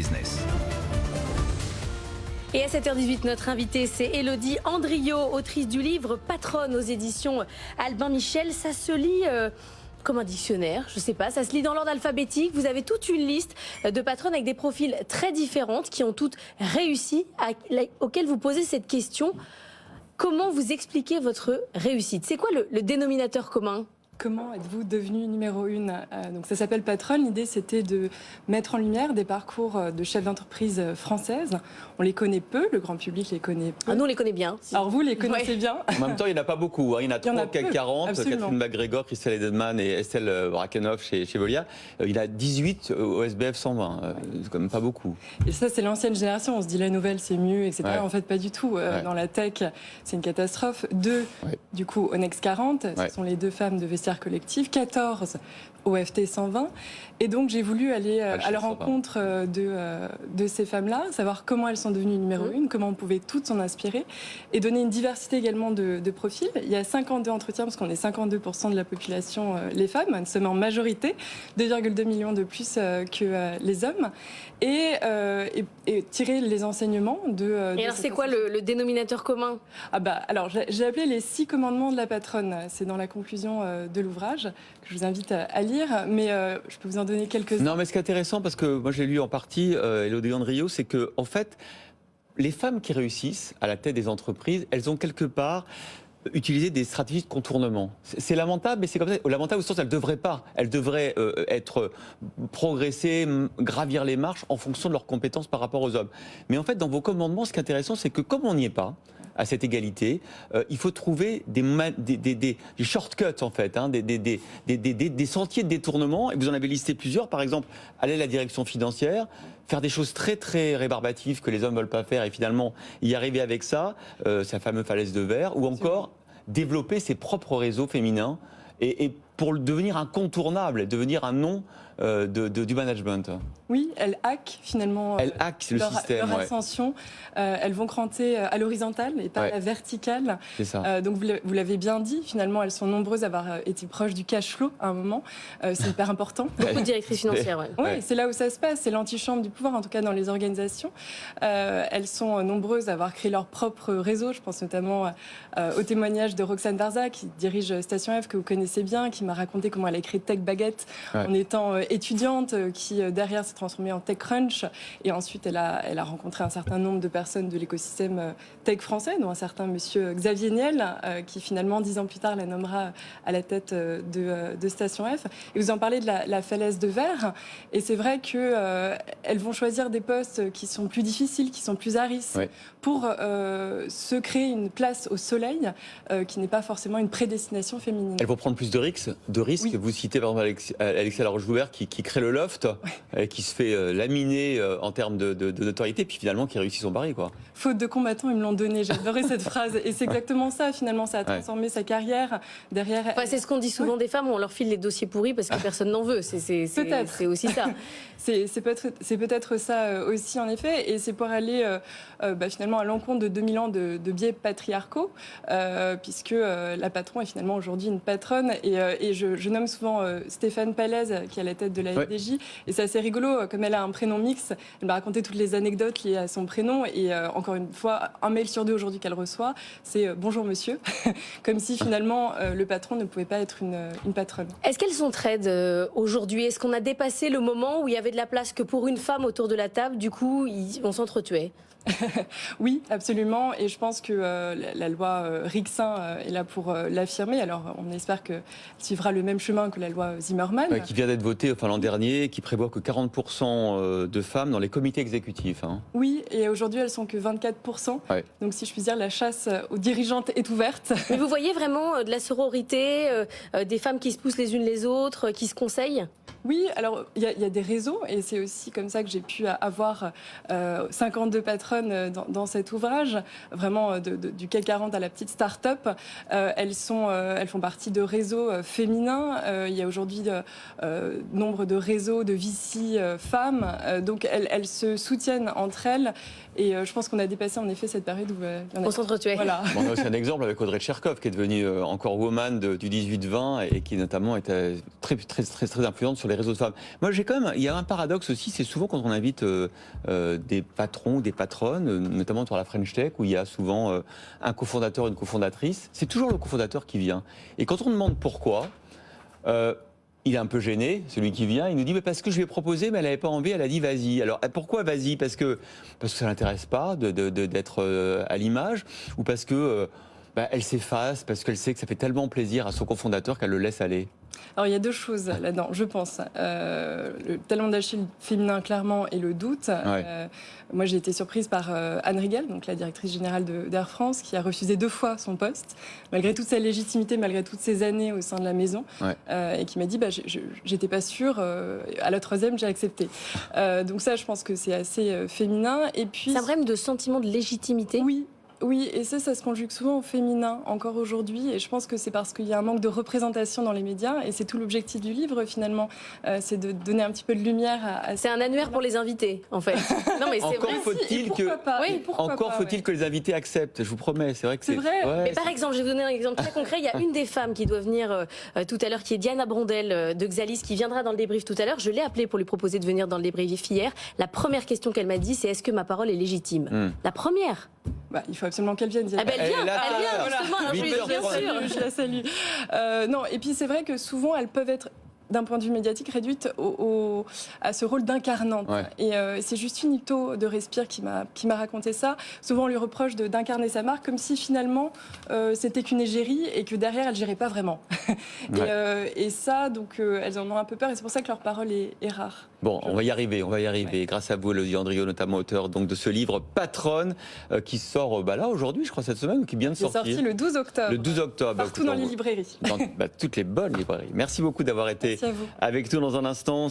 Business. Et à 7h18, notre invitée, c'est Élodie Andriot, autrice du livre Patronne aux éditions Albin Michel. Ça se lit comme un dictionnaire, je sais pas, ça se lit dans l'ordre alphabétique. Vous avez toute une liste de patronnes avec des profils très différents qui ont toutes réussi, auxquelles vous posez cette question. Comment vous expliquez votre réussite? C'est quoi le dénominateur commun? Comment êtes-vous devenu numéro 1? Donc ça s'appelle Patronne. L'idée, c'était de mettre en lumière des parcours de chefs d'entreprise françaises. On les connaît peu, le grand public les connaît peu. Ah, nous, on les connaît bien. Si. Alors vous les connaissez bien. En même temps, il n'y en a pas beaucoup. Il y en a 3 CAC 40, absolument. Catherine McGregor, Christelle Edelman et Estelle Brackenhoff chez Veolia. Il y en a 18 au SBF 120. C'est quand même pas beaucoup. Et ça, c'est l'ancienne génération. On se dit la nouvelle, c'est mieux, etc. Ouais. En fait, pas du tout. Ouais. Dans la tech, c'est une catastrophe. 2, du coup, au Next 40, ce sont les 2 femmes de Vestiaire Collectif. 14 au FT 120. Et donc, j'ai voulu aller à la rencontre de ces femmes-là, savoir comment elles sont devenues numéro 1, comment on pouvait toutes s'en inspirer, et donner une diversité également de profils. Il y a 52 entretiens, parce qu'on est 52% de la population, les femmes. Nous sommes en majorité, 2,2 millions de plus que les hommes. Et tirer les enseignements de... Et alors, c'est quoi le dénominateur commun? Alors, j'ai appelé les 6 commandements de la patronne. C'est dans la conclusion de l'ouvrage que je vous invite à lire, mais je peux vous en donner quelques-uns. Non, mais ce qui est intéressant, parce que moi j'ai lu en partie Élodie Andriot, c'est que en fait, les femmes qui réussissent à la tête des entreprises, elles ont quelque part utiliser des stratégies de contournement. C'est lamentable, mais c'est comme ça. Lamentable au sens où elles ne devraient pas. Elles devraient progresser, gravir les marches en fonction de leurs compétences par rapport aux hommes. Mais en fait, dans vos commandements, ce qui est intéressant, c'est que comme on n'y est pas, à cette égalité, il faut trouver des shortcuts, en fait, hein, des sentiers de détournement. Et vous en avez listé plusieurs. Par exemple, aller à la direction financière, faire des choses très, très rébarbatives que les hommes ne veulent pas faire et finalement y arriver avec ça, c'est la fameuse falaise de verre, ou encore développer ses propres réseaux féminins et pour devenir incontournable, devenir un nom du management. Oui, elles hackent finalement le système, leur ascension. Elles vont cranter à l'horizontale et pas à la verticale. C'est ça. Donc vous l'avez bien dit, finalement elles sont nombreuses à avoir été proches du cash flow à un moment. C'est hyper important. Beaucoup de directrices financières. Oui, c'est là où ça se passe, c'est l'antichambre du pouvoir, en tout cas dans les organisations. Elles sont nombreuses à avoir créé leur propre réseau. Je pense notamment au témoignage de Roxane Darza, qui dirige Station F, que vous connaissez bien, qui m'a raconté comment elle a créé Tech Baguette en étant étudiante, qui derrière s'est transformée en TechCrunch. Et ensuite, elle a rencontré un certain nombre de personnes de l'écosystème tech français, dont un certain monsieur Xavier Niel, qui finalement, 10 ans plus tard, la nommera à la tête de Station F. Et vous en parlez de la falaise de verre. Et c'est vrai qu'elles vont choisir des postes qui sont plus difficiles, qui sont plus à risque, pour se créer une place au soleil qui n'est pas forcément une prédestination féminine. Elles vont prendre plus de risques. Oui. Vous citez par exemple Alexia Laroche-Joubert qui crée le loft, qui se fait laminer en termes de notoriété, puis finalement qui réussit son pari, quoi. Faute de combattants, ils me l'ont donné. J'adorais cette phrase. Et c'est exactement ça, finalement. Ça a transformé sa carrière. Derrière. Enfin, c'est ce qu'on dit souvent des femmes, on leur file les dossiers pourris parce que personne n'en veut. C'est aussi ça. C'est peut-être ça aussi, en effet. Et c'est pour aller finalement à l'encontre de 2000 ans de biais patriarcaux, puisque la patronne est finalement aujourd'hui une patronne. Et je nomme souvent Stéphane Palaise, qui est à la tête de la FDJ. Et c'est assez rigolo, comme elle a un prénom mix, elle m'a raconté toutes les anecdotes liées à son prénom. Et encore une fois, 1 mail sur 2 aujourd'hui qu'elle reçoit, c'est bonjour monsieur. Comme si finalement le patron ne pouvait pas être une patronne. Est-ce qu'elles sont trades aujourd'hui? Est-ce qu'on a dépassé le moment où il y avait de la place que pour une femme autour de la table, du coup on s'entretuait? Oui, absolument. Et je pense que la loi Rixin est là pour l'affirmer. Alors, on espère qu'elle suivra le même chemin que la loi Zimmermann. Qui vient d'être votée l'an dernier, qui prévoit que 40% de femmes dans les comités exécutifs. Hein. Oui, et aujourd'hui, elles sont que 24%. Donc, si je puis dire, la chasse aux dirigeantes est ouverte. Mais vous voyez vraiment de la sororité, des femmes qui se poussent les unes les autres, qui se conseillent? Oui, alors il y a des réseaux et c'est aussi comme ça que j'ai pu avoir 52 patronnes dans cet ouvrage, vraiment du CAC 40 à la petite start-up. Elles font partie de réseaux féminins. Il y a aujourd'hui nombre de réseaux de VC femmes. Donc elles se soutiennent entre elles. Et je pense qu'on a dépassé en effet cette période où on s'entretuait. Voilà. On a aussi un exemple avec Audrey Tcherkov qui est devenue encore woman du 18-20 et qui notamment était très influente sur des réseaux de femmes. Moi, il y a un paradoxe aussi, c'est souvent quand on invite des patrons ou des patronnes, notamment sur la French Tech, où il y a souvent un cofondateur, une cofondatrice, c'est toujours le cofondateur qui vient. Et quand on demande pourquoi, il est un peu gêné, celui qui vient, il nous dit mais parce que je lui ai proposé, mais elle n'avait pas envie, elle a dit vas-y. Alors pourquoi vas-y? Parce que ça l'intéresse pas d'être à l'image, ou parce que elle s'efface, parce qu'elle sait que ça fait tellement plaisir à son cofondateur qu'elle le laisse aller? Alors il y a deux choses là-dedans, je pense. Le talent d'Achille féminin, clairement, et le doute. Ouais. Moi, j'ai été surprise par Anne Riegel, donc la directrice générale d'Air France, qui a refusé 2 fois son poste, malgré toute sa légitimité, malgré toutes ces années au sein de la maison, et qui m'a dit j'étais pas sûre, à la 3e, j'ai accepté. Donc ça, je pense que c'est assez féminin. Et puis, C'est un problème de sentiment de légitimité. Oui, et ça se conjugue souvent au féminin, encore aujourd'hui. Et je pense que c'est parce qu'il y a un manque de représentation dans les médias. Et c'est tout l'objectif du livre, finalement. C'est de donner un petit peu de lumière à... C'est un annuaire pour les invités, en fait. Non, mais c'est Encore vrai. faut-il que les invités acceptent, je vous promets. C'est vrai que C'est vrai. Ouais. Mais par exemple, je vais vous donner un exemple très concret. Il y a une des femmes qui doit venir tout à l'heure, qui est Diana Brondel de Xalis, qui viendra dans le débrief tout à l'heure. Je l'ai appelée pour lui proposer de venir dans le débrief hier. La première question qu'elle m'a dit, c'est est-ce que ma parole est légitime? La première. Il faut absolument qu'elle vienne. Ah ben elle vient, justement. Alors, bien 8h30. sûr. Je la salue. Non, et puis c'est vrai que souvent elles peuvent être, d'un point de vue médiatique, réduite à ce rôle d'incarnante. Ouais. Et c'est Justine Hutto de Respire qui m'a raconté ça. Souvent, on lui reproche d'incarner sa marque comme si finalement c'était qu'une égérie et que derrière, elle ne gérait pas vraiment. Et ça, donc, elles en ont un peu peur et c'est pour ça que leur parole est rare. Bon, on va y arriver. Ouais. Grâce à vous, Elodie Andriot, notamment auteur donc, de ce livre Patronne, qui sort là aujourd'hui, je crois, cette semaine, ou qui vient de sortir. C'est sorti le 12 octobre. Le 12 octobre. Partout dans les librairies. Dans toutes les bonnes librairies. Merci beaucoup d'avoir été Merci à vous. avec nous dans un instant.